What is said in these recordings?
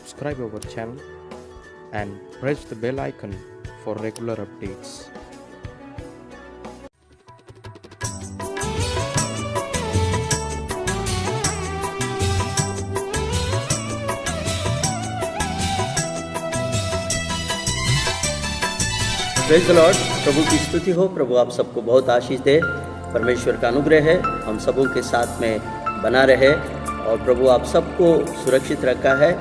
subscribe our channel and press the bell icon for regular updates. Praise the Lord. प्रभु की स्तुति हो। प्रभु आप सबको बहुत आशीष दे। परमेश्वर का अनुग्रह है हम सबों के साथ में बना रहे और प्रभु आप सबको सुरक्षित रखा है।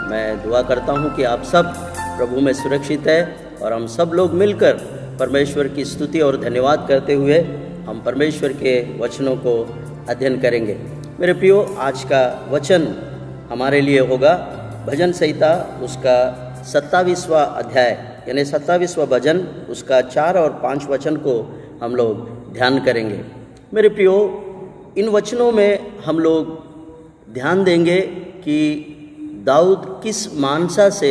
मैं दुआ करता हूं कि आप सब प्रभु में सुरक्षित है और हम सब लोग मिलकर परमेश्वर की स्तुति और धन्यवाद करते हुए हम परमेश्वर के वचनों को अध्ययन करेंगे। मेरे प्रियो, आज का वचन हमारे लिए होगा भजन संहिता उसका 27वां अध्याय यानी 27वां भजन उसका 4 और 5 वचन को हम लोग ध्यान करेंगे। मेरे प्रियो, इन वचनों में हम लोग ध्यान देंगे कि दाऊद किस मानसा से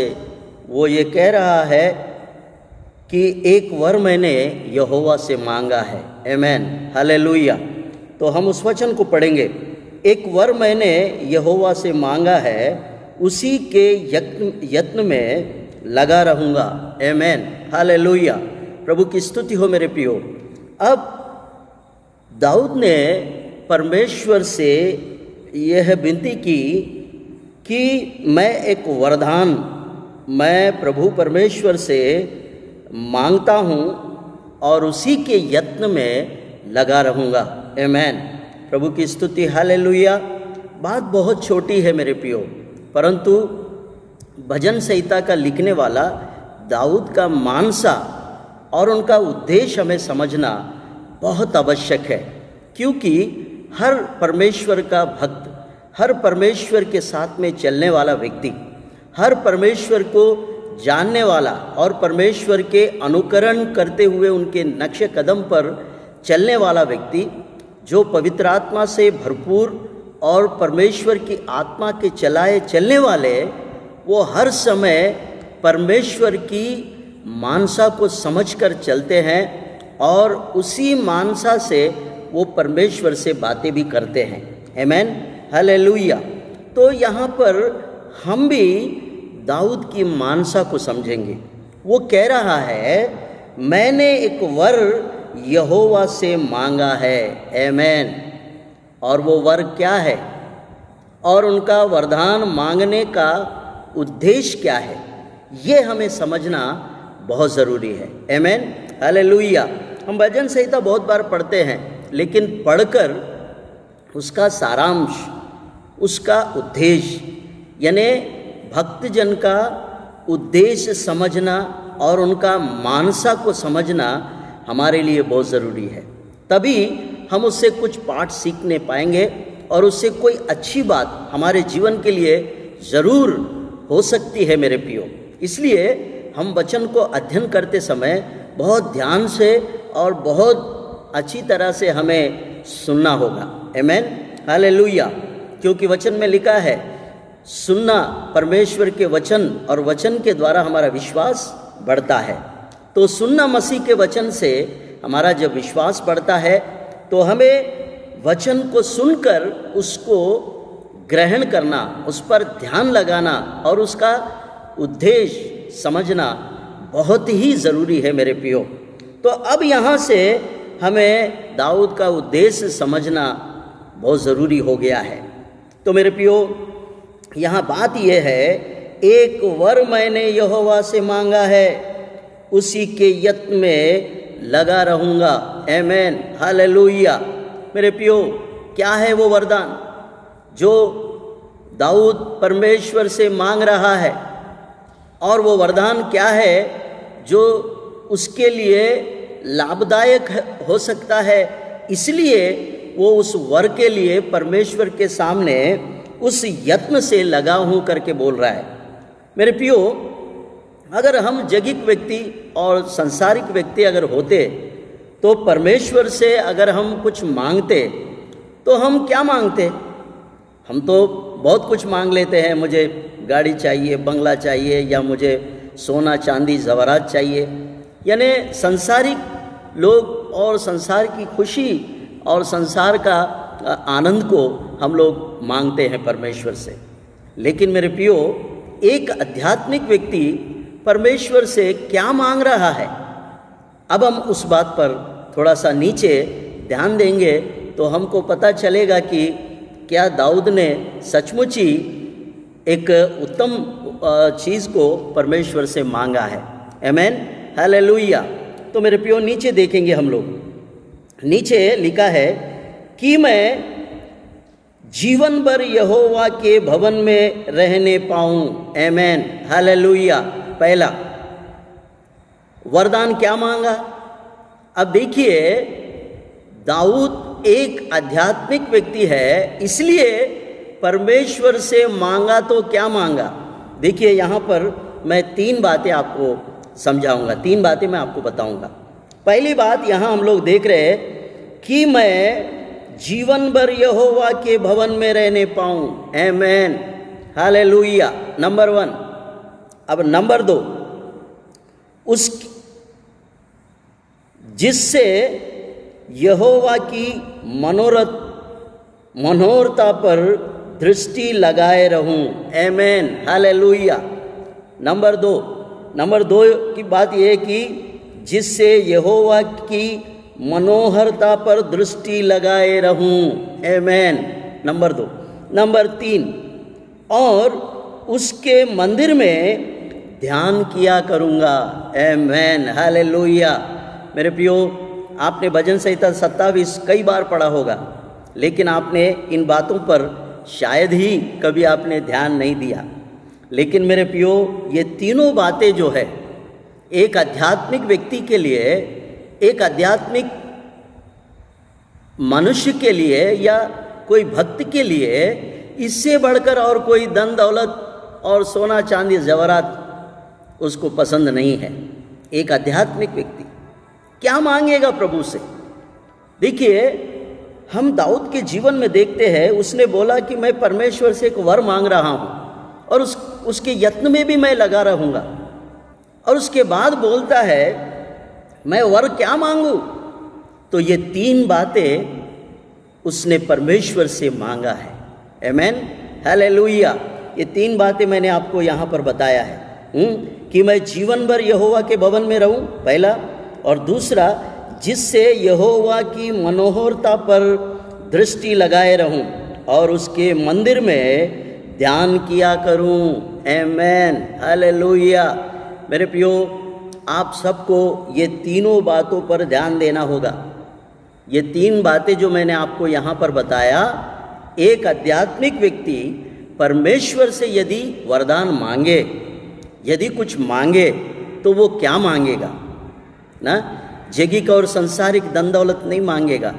वो ये कह रहा है कि एक वर मैंने यहोवा से मांगा है। आमीन, हालेलुया। तो हम उस वचन को पढ़ेंगे। एक वर मैंने यहोवा से मांगा है, उसी के यत्न में लगा रहूँगा। आमीन, हालेलुया। प्रभु की स्तुति हो। मेरे प्रियो, अब दाऊद ने परमेश्वर से यह विनती की कि मैं एक वरदान मैं प्रभु परमेश्वर से मांगता हूँ और उसी के यत्न में लगा रहूँगा। आमीन, प्रभु की स्तुति, हालेलुया। बात बहुत छोटी है मेरे प्रियो, परंतु भजन संहिता का लिखने वाला दाऊद का मानसा और उनका उद्देश्य हमें समझना बहुत आवश्यक है, क्योंकि हर परमेश्वर का भक्त, हर परमेश्वर के साथ में चलने वाला व्यक्ति, हर परमेश्वर को जानने वाला और परमेश्वर के अनुकरण करते हुए उनके नक्शे कदम पर चलने वाला व्यक्ति, जो पवित्र आत्मा से भरपूर और परमेश्वर की आत्मा के चलाए चलने वाले, वो हर समय परमेश्वर की मानसा को समझकर चलते हैं और उसी मानसा से वो परमेश्वर से बातें भी करते हैं। आमीन, हालेलुया। तो यहाँ पर हम भी दाऊद की मानसा को समझेंगे। वो कह रहा है मैंने एक वर यहोवा से मांगा है। आमीन। और वो वर क्या है और उनका वरदान मांगने का उद्देश्य क्या है, ये हमें समझना बहुत ज़रूरी है। आमीन, हालेलुया। हम भजन संहिता बहुत बार पढ़ते हैं, लेकिन पढ़कर उसका सारांश, उसका उद्देश्य यानी भक्तजन का उद्देश्य समझना और उनका मानसा को समझना हमारे लिए बहुत ज़रूरी है। तभी हम उससे कुछ पाठ सीखने पाएंगे और उससे कोई अच्छी बात हमारे जीवन के लिए ज़रूर हो सकती है मेरे प्रियो। इसलिए हम वचन को अध्ययन करते समय बहुत ध्यान से और बहुत अच्छी तरह से हमें सुनना होगा। आमीन, हालेलुया। क्योंकि वचन में लिखा है सुनना परमेश्वर के वचन और वचन के द्वारा हमारा विश्वास बढ़ता है। तो सुनना मसीह के वचन से हमारा जब विश्वास बढ़ता है तो हमें वचन को सुनकर उसको ग्रहण करना, उस पर ध्यान लगाना और उसका उद्देश्य समझना बहुत ही ज़रूरी है मेरे प्रियो। तो अब यहाँ से हमें दाऊद का उद्देश्य समझना बहुत ज़रूरी हो गया है। तो मेरे प्रियो, यहाँ बात यह है एक वर मैंने यहोवा से मांगा है, उसी के यत्न में लगा रहूँगा। आमीन, हालेलुया। मेरे प्रियो, क्या है वो वरदान जो दाऊद परमेश्वर से मांग रहा है, और वो वरदान क्या है जो उसके लिए लाभदायक हो सकता है, इसलिए वो उस वर के लिए परमेश्वर के सामने उस यत्न से लगा हूँ करके बोल रहा है। मेरे प्रियो, अगर हम जगिक व्यक्ति और संसारिक व्यक्ति अगर होते तो परमेश्वर से अगर हम कुछ मांगते तो हम क्या मांगते? हम तो बहुत कुछ मांग लेते हैं। मुझे गाड़ी चाहिए, बंगला चाहिए, या मुझे सोना चांदी ज़ेवरात चाहिए। यानी संसारिक लोग और संसार की खुशी और संसार का आनंद को हम लोग मांगते हैं परमेश्वर से। लेकिन मेरे प्रियो, एक आध्यात्मिक व्यक्ति परमेश्वर से क्या मांग रहा है। अब हम उस बात पर थोड़ा सा नीचे ध्यान देंगे तो हमको पता चलेगा कि क्या दाऊद ने सचमुच ही एक उत्तम चीज़ को परमेश्वर से मांगा है। आमीन, हालेलुया। तो मेरे प्रियो नीचे देखेंगे हम लोग। नीचे लिखा है कि मैं जीवन भर यहोवा के भवन में रहने पाऊं। आमीन, हालेलुया। पहला वरदान क्या मांगा। अब देखिए, दाऊद एक आध्यात्मिक व्यक्ति है, इसलिए परमेश्वर से मांगा तो क्या मांगा। देखिए यहाँ पर मैं 3 बातें आपको समझाऊंगा, 3 बातें मैं आपको बताऊंगा। पहली बात यहाँ हम लोग देख रहे हैं कि मैं जीवन भर यहोवा के भवन में रहने पाऊं। आमीन, हालेलुया। नंबर 1। अब नंबर 2, उस जिससे यहोवा की मनोहरता पर दृष्टि लगाए रहूं। आमीन, हालेलुया। नंबर 2 की बात यह है कि जिससे यहोवा की मनोहरता पर दृष्टि लगाए रहूं। आमीन, नंबर 2। नंबर 3, और उसके मंदिर में ध्यान किया करूँगा। आमीन, हालेलुया। मेरे प्रियो, आपने भजन संहिता 27 कई बार पढ़ा होगा, लेकिन आपने इन बातों पर शायद ही कभी आपने ध्यान नहीं दिया। लेकिन मेरे प्रियो, ये तीनों बातें जो है एक आध्यात्मिक व्यक्ति के लिए, एक आध्यात्मिक मनुष्य के लिए या कोई भक्त के लिए, इससे बढ़कर और कोई धन दौलत और सोना चांदी जवाहरात उसको पसंद नहीं है। एक आध्यात्मिक व्यक्ति क्या मांगेगा प्रभु से। देखिए, हम दाऊद के जीवन में देखते हैं, उसने बोला कि मैं परमेश्वर से एक वर मांग रहा हूँ और उसके यत्न में भी मैं लगा रहूँगा। और उसके बाद बोलता है मैं वर क्या मांगू। तो ये 3 बातें उसने परमेश्वर से मांगा है। आमीन, हालेलुया। ये 3 बातें मैंने आपको यहाँ पर बताया है कि मैं जीवन भर यहोवा के भवन में रहूँ, पहला, और दूसरा जिससे यहोवा की मनोहरता पर दृष्टि लगाए रहूं और उसके मंदिर में ध्यान किया करूं। आमीन, हालेलुया। मेरे प्रियो, आप सबको ये तीनों बातों पर ध्यान देना होगा। ये 3 बातें जो मैंने आपको यहाँ पर बताया, एक आध्यात्मिक व्यक्ति परमेश्वर से यदि वरदान मांगे, यदि कुछ मांगे, तो वो क्या मांगेगा ना। जैगिक और संसारिक धन दौलत नहीं मांगेगा,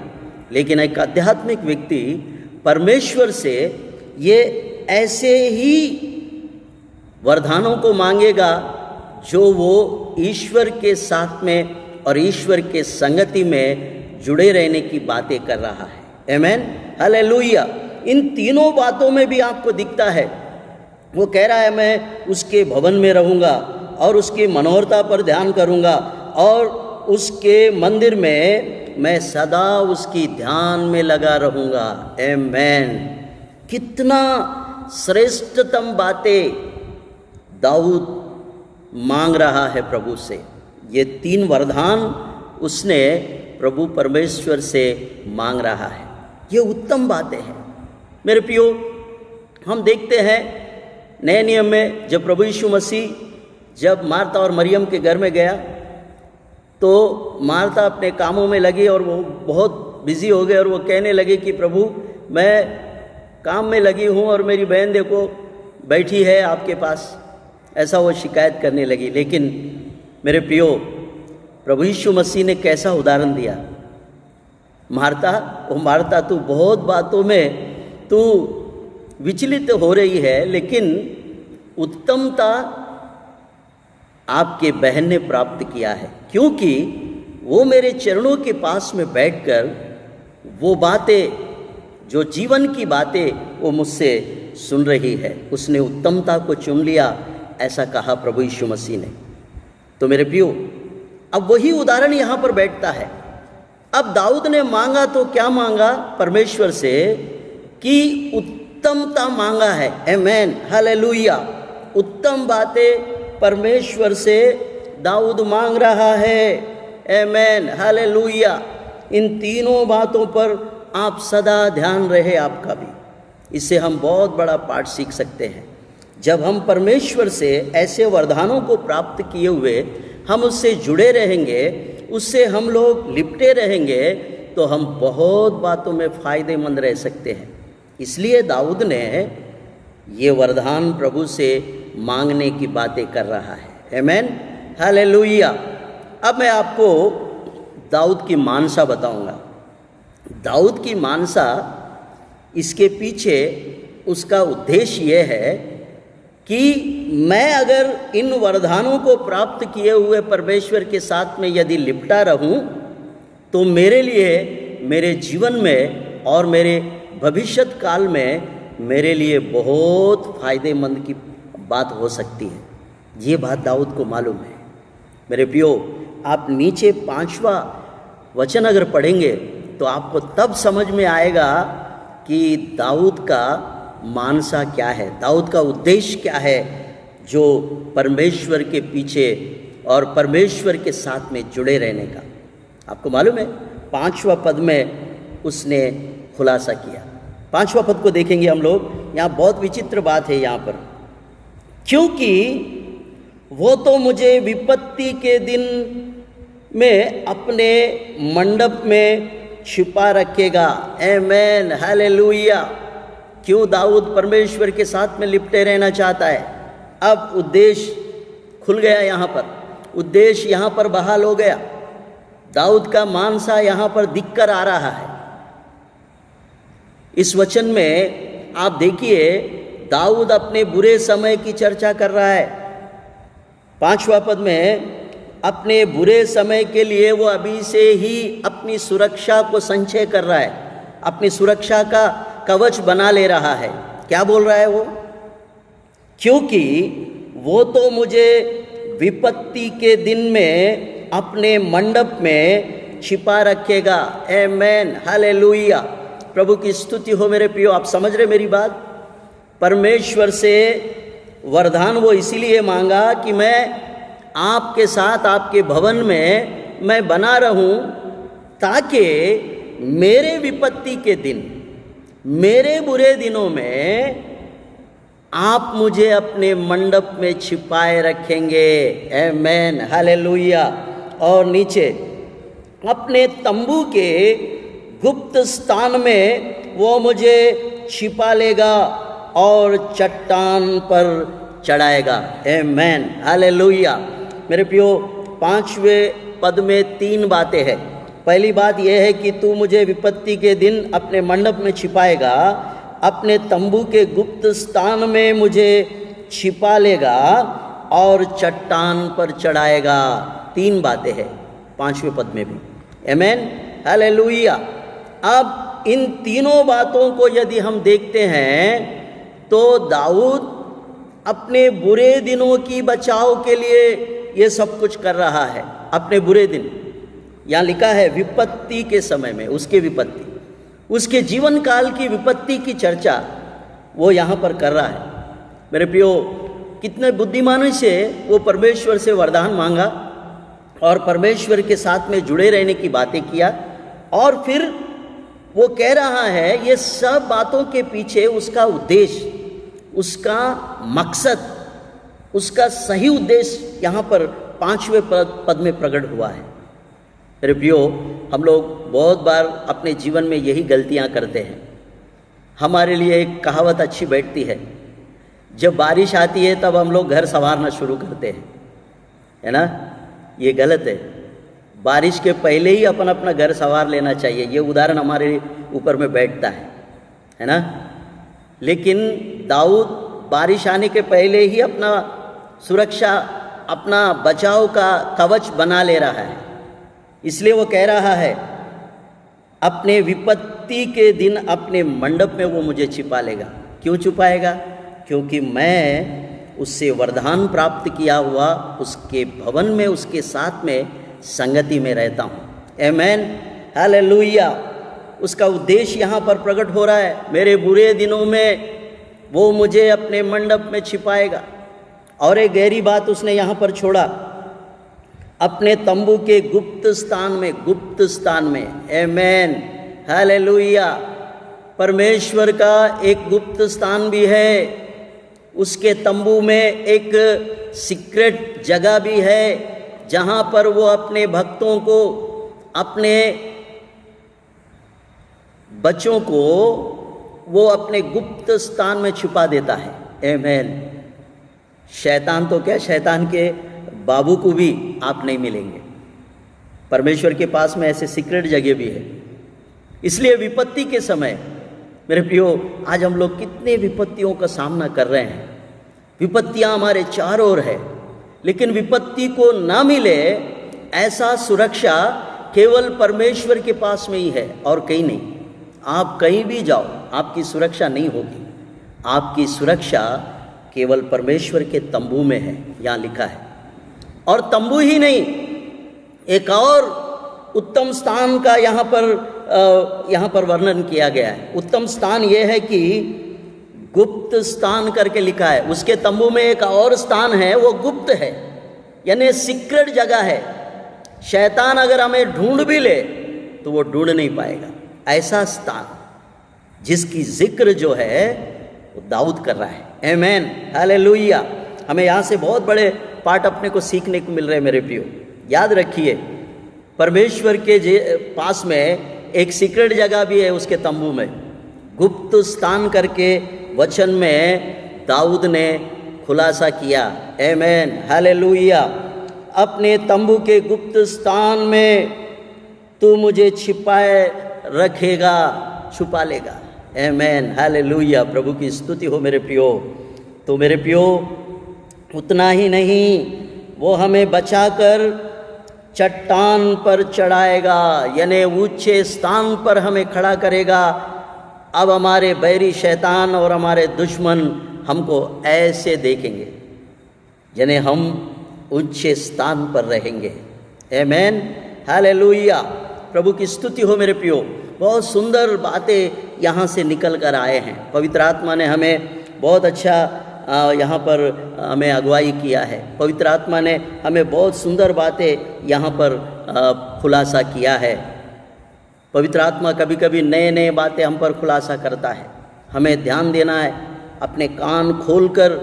लेकिन एक आध्यात्मिक व्यक्ति परमेश्वर से ये ऐसे ही वरदानों को मांगेगा जो वो ईश्वर के साथ में और ईश्वर के संगति में जुड़े रहने की बातें कर रहा है। आमीन, हालेलुया। इन तीनों बातों में भी आपको दिखता है, वो कह रहा है मैं उसके भवन में रहूँगा और उसकी मनोहरता पर ध्यान करूँगा और उसके मंदिर में मैं सदा उसकी ध्यान में लगा रहूँगा। आमीन। कितना श्रेष्ठतम बातें दाऊद मांग रहा है प्रभु से। ये 3 वरदान उसने प्रभु परमेश्वर से मांग रहा है। ये उत्तम बातें हैं। मेरे प्रियो, हम देखते हैं नए नियम में जब प्रभु यीशु मसीह जब मार्था और मरियम के घर में गया, तो मार्था अपने कामों में लगी और वो बहुत बिजी हो गए और वो कहने लगे कि प्रभु मैं काम में लगी हूँ और मेरी बहन देखो बैठी है आपके पास। ऐसा वो शिकायत करने लगी। लेकिन मेरे प्रियो, प्रभु यीशु मसीह ने कैसा उदाहरण दिया। मार्था तू बहुत बातों में तू विचलित हो रही है, लेकिन उत्तमता आपके बहन ने प्राप्त किया है, क्योंकि वो मेरे चरणों के पास में बैठकर वो बातें, जो जीवन की बातें, वो मुझसे सुन रही है। उसने उत्तमता को चुन लिया, ऐसा कहा प्रभु यीशु मसीह ने। तो मेरे प्रियो, अब वही उदाहरण यहाँ पर बैठता है। अब दाऊद ने मांगा तो क्या मांगा परमेश्वर से कि उत्तमता मांगा है। आमीन, हालेलुया। उत्तम बातें परमेश्वर से दाऊद मांग रहा है। आमेन, हालेलुया। इन तीनों बातों पर आप सदा ध्यान रहे आपका भी। इससे हम बहुत बड़ा पाठ सीख सकते हैं। जब हम परमेश्वर से ऐसे वरदानों को प्राप्त किए हुए हम उससे जुड़े रहेंगे, उससे हम लोग लिपटे रहेंगे, तो हम बहुत बातों में फ़ायदेमंद रह सकते हैं। इसलिए दाऊद ने ये वरदान प्रभु से मांगने की बातें कर रहा है। आमेन, हालेलुया। अब मैं आपको दाऊद की मानसा बताऊंगा। दाऊद की मानसा, इसके पीछे उसका उद्देश्य ये है कि मैं अगर इन वरदानों को प्राप्त किए हुए परमेश्वर के साथ में यदि लिपटा रहूं, तो मेरे लिए, मेरे जीवन में और मेरे भविष्यत काल में मेरे लिए बहुत फ़ायदेमंद की बात हो सकती है। ये बात दाऊद को मालूम है। मेरे प्रियो, आप नीचे 5वां वचन अगर पढ़ेंगे तो आपको तब समझ में आएगा कि दाऊद का मानसा क्या है, दाऊद का उद्देश्य क्या है, जो परमेश्वर के पीछे और परमेश्वर के साथ में जुड़े रहने का। आपको मालूम है 5वां पद में उसने खुलासा किया। 5वां पद को देखेंगे हम लोग। यहाँ बहुत विचित्र बात है यहाँ पर, क्योंकि वो तो मुझे विपत्ति के दिन में अपने मंडप में छिपा रखेगा। आमेन, हालेलुया। क्यों दाऊद परमेश्वर के साथ में लिपटे रहना चाहता है? अब उद्देश्य खुल गया यहाँ पर, उद्देश्य यहाँ पर बहाल हो गया। दाऊद का मानसा यहाँ पर दिख कर आ रहा है। इस वचन में आप देखिए, दाऊद अपने बुरे समय की चर्चा कर रहा है। 5वां पद में अपने बुरे समय के लिए वो अभी से ही अपनी सुरक्षा को संचय कर रहा है, अपनी सुरक्षा का कवच बना ले रहा है। क्या बोल रहा है वो? क्योंकि वो तो मुझे विपत्ति के दिन में अपने मंडप में छिपा रखेगा। आमेन, हालेलुया। प्रभु की स्तुति हो मेरे प्रियो। आप समझ रहे मेरी बात? परमेश्वर से वरदान वो इसीलिए मांगा कि मैं आपके साथ आपके भवन में मैं बना रहूं, ताकि मेरे विपत्ति के दिन, मेरे बुरे दिनों में आप मुझे अपने मंडप में छिपाए रखेंगे। आमेन, हालेलुया। और नीचे अपने तंबू के गुप्त स्थान में वो मुझे छिपा लेगा और चट्टान पर चढ़ाएगा। आमेन, हालेलुया। मेरे प्रियो, 5वें पद में 3 बातें हैं। पहली बात यह है कि तू मुझे विपत्ति के दिन अपने मंडप में छिपाएगा, अपने तंबू के गुप्त स्थान में मुझे छिपा लेगा और चट्टान पर चढ़ाएगा। 3 बातें हैं 5वें पद में भी। आमेन, हालेलुया। अब इन तीनों बातों को यदि हम देखते हैं तो दाऊद अपने बुरे दिनों की बचाव के लिए ये सब कुछ कर रहा है। अपने बुरे दिन, यहाँ लिखा है विपत्ति के समय में, उसके विपत्ति, उसके जीवन काल की विपत्ति की चर्चा वो यहाँ पर कर रहा है। मेरे प्रियो, कितने बुद्धिमानी से वो परमेश्वर से वरदान मांगा और परमेश्वर के साथ में जुड़े रहने की बातें किया, और फिर वो कह रहा है ये सब बातों के पीछे उसका उद्देश्य, उसका मकसद, उसका सही उद्देश्य यहाँ पर 5वें पद में प्रकट हुआ है। मेरे प्रियो, हम लोग बहुत बार अपने जीवन में यही गलतियाँ करते हैं। हमारे लिए एक कहावत अच्छी बैठती है, जब बारिश आती है तब हम लोग घर संवारना शुरू करते हैं, है ना? ये गलत है। बारिश के पहले ही अपन अपना घर संवार लेना चाहिए। ये उदाहरण हमारे ऊपर में बैठता है ना? लेकिन दाऊद बारिश आने के पहले ही अपना सुरक्षा, अपना बचाव का कवच बना ले रहा है। इसलिए वो कह रहा है अपने विपत्ति के दिन अपने मंडप में वो मुझे छिपा लेगा। क्यों छुपाएगा? क्योंकि मैं उससे वरदान प्राप्त किया हुआ उसके भवन में, उसके साथ में संगति में रहता हूँ। आमेन, हालेलुया। उसका उद्देश्य यहाँ पर प्रकट हो रहा है। मेरे बुरे दिनों में वो मुझे अपने मंडप में छिपाएगा। और एक गहरी बात उसने यहाँ पर छोड़ा, अपने तंबू के गुप्त स्थान में, आमेन, हालेलुया। परमेश्वर का एक गुप्त स्थान भी है, उसके तंबू में एक सीक्रेट जगह भी है, जहाँ पर वो अपने भक्तों को, अपने बच्चों को वो अपने गुप्त स्थान में छुपा देता है, आमेन। शैतान तो क्या, शैतान के बाबू को भी आप नहीं मिलेंगे। परमेश्वर के पास में ऐसे सीक्रेट जगह भी है। इसलिए विपत्ति के समय मेरे प्रियो, आज हम लोग कितने विपत्तियों का सामना कर रहे हैं। विपत्तियां हमारे चारों ओर है, लेकिन विपत्ति को ना मिले ऐसा सुरक्षा केवल परमेश्वर के पास में ही है और कहीं नहीं। आप कहीं भी जाओ, आपकी सुरक्षा नहीं होगी। आपकी सुरक्षा केवल परमेश्वर के तंबू में है, यहाँ लिखा है। और तंबू ही नहीं, एक और उत्तम स्थान का यहाँ पर वर्णन किया गया है। उत्तम स्थान यह है कि गुप्त स्थान करके लिखा है। उसके तंबू में एक और स्थान है, वो गुप्त है, यानी सीक्रेट जगह है। शैतान अगर हमें ढूंढ भी ले तो वो ढूंढ नहीं पाएगा। ऐसा स्थान जिसकी जिक्र जो है वो दाऊद कर रहा है, आमेन, हालेलुया। हमें यहाँ से बहुत बड़े पाठ अपने को सीखने को मिल रहे हैं मेरे प्रियो। याद रखिए, परमेश्वर के पास में एक सीक्रेट जगह भी है, उसके तंबू में गुप्त स्थान करके वचन में दाऊद ने खुलासा किया, आमेन, हालेलुया। अपने तंबू के गुप्त स्थान में तू मुझे छिपाए रखेगा, छुपा लेगा, आमेन, हालेलुया। प्रभु की स्तुति हो मेरे प्रियो। तो मेरे प्रियो, उतना ही नहीं, वो हमें बचाकर चट्टान पर चढ़ाएगा, यानी ऊंचे स्थान पर हमें खड़ा करेगा। अब हमारे बैरी शैतान और हमारे दुश्मन हमको ऐसे देखेंगे, यानी हम ऊंचे स्थान पर रहेंगे, आमेन, हालेलुया। प्रभु की स्तुति हो मेरे प्रियो। बहुत सुंदर बातें यहाँ से निकल कर आए हैं। पवित्र आत्मा ने हमें बहुत अच्छा यहाँ पर हमें अगुवाई किया है। पवित्र आत्मा ने हमें बहुत सुंदर बातें यहाँ पर खुलासा किया है। पवित्र आत्मा कभी कभी नए नए बातें हम पर खुलासा करता है। हमें ध्यान देना है, अपने कान खोलकर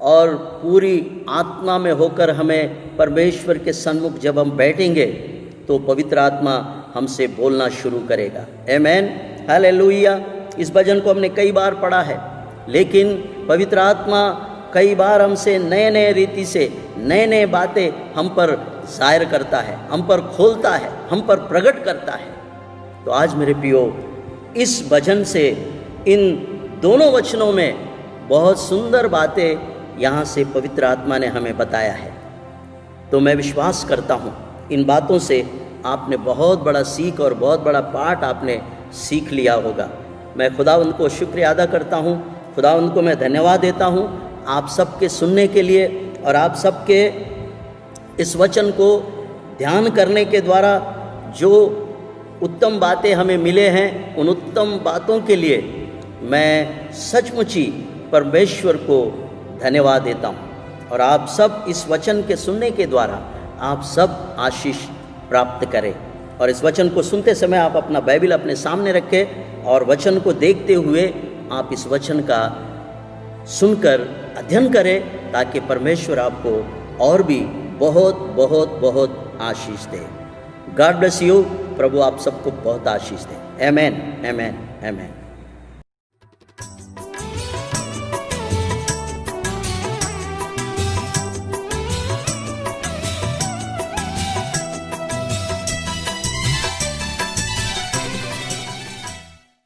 और पूरी आत्मा में होकर हमें परमेश्वर के सन्मुख जब हम बैठेंगे तो पवित्र आत्मा हमसे बोलना शुरू करेगा, आमेन, हालेलुया। इस भजन को हमने कई बार पढ़ा है, लेकिन पवित्र आत्मा कई बार हमसे नए नए रीति से नए नए बातें हम पर जाहिर करता है, हम पर खोलता है, हम पर प्रकट करता है। तो आज मेरे प्रियो, इस भजन से इन दोनों वचनों में बहुत सुंदर बातें यहाँ से पवित्र आत्मा ने हमें बताया है। तो मैं विश्वास करता हूँ इन बातों से आपने बहुत बड़ा सीख और बहुत बड़ा पाठ आपने सीख लिया होगा। मैं खुदावंद को शुक्रिया अदा करता हूँ, खुदावंद को मैं धन्यवाद देता हूँ आप सबके सुनने के लिए और आप सबके इस वचन को ध्यान करने के द्वारा जो उत्तम बातें हमें मिले हैं, उन उत्तम बातों के लिए मैं सचमुच ही परमेश्वर को धन्यवाद देता हूँ। और आप सब इस वचन के सुनने के द्वारा आप सब आशीष प्राप्त करें। और इस वचन को सुनते समय आप अपना बाइबल अपने सामने रखें और वचन को देखते हुए आप इस वचन का सुनकर अध्ययन करें, ताकि परमेश्वर आपको और भी बहुत बहुत बहुत आशीष दे। God bless you. प्रभु आप सबको बहुत आशीष दे। आमेन, आमेन, आमेन।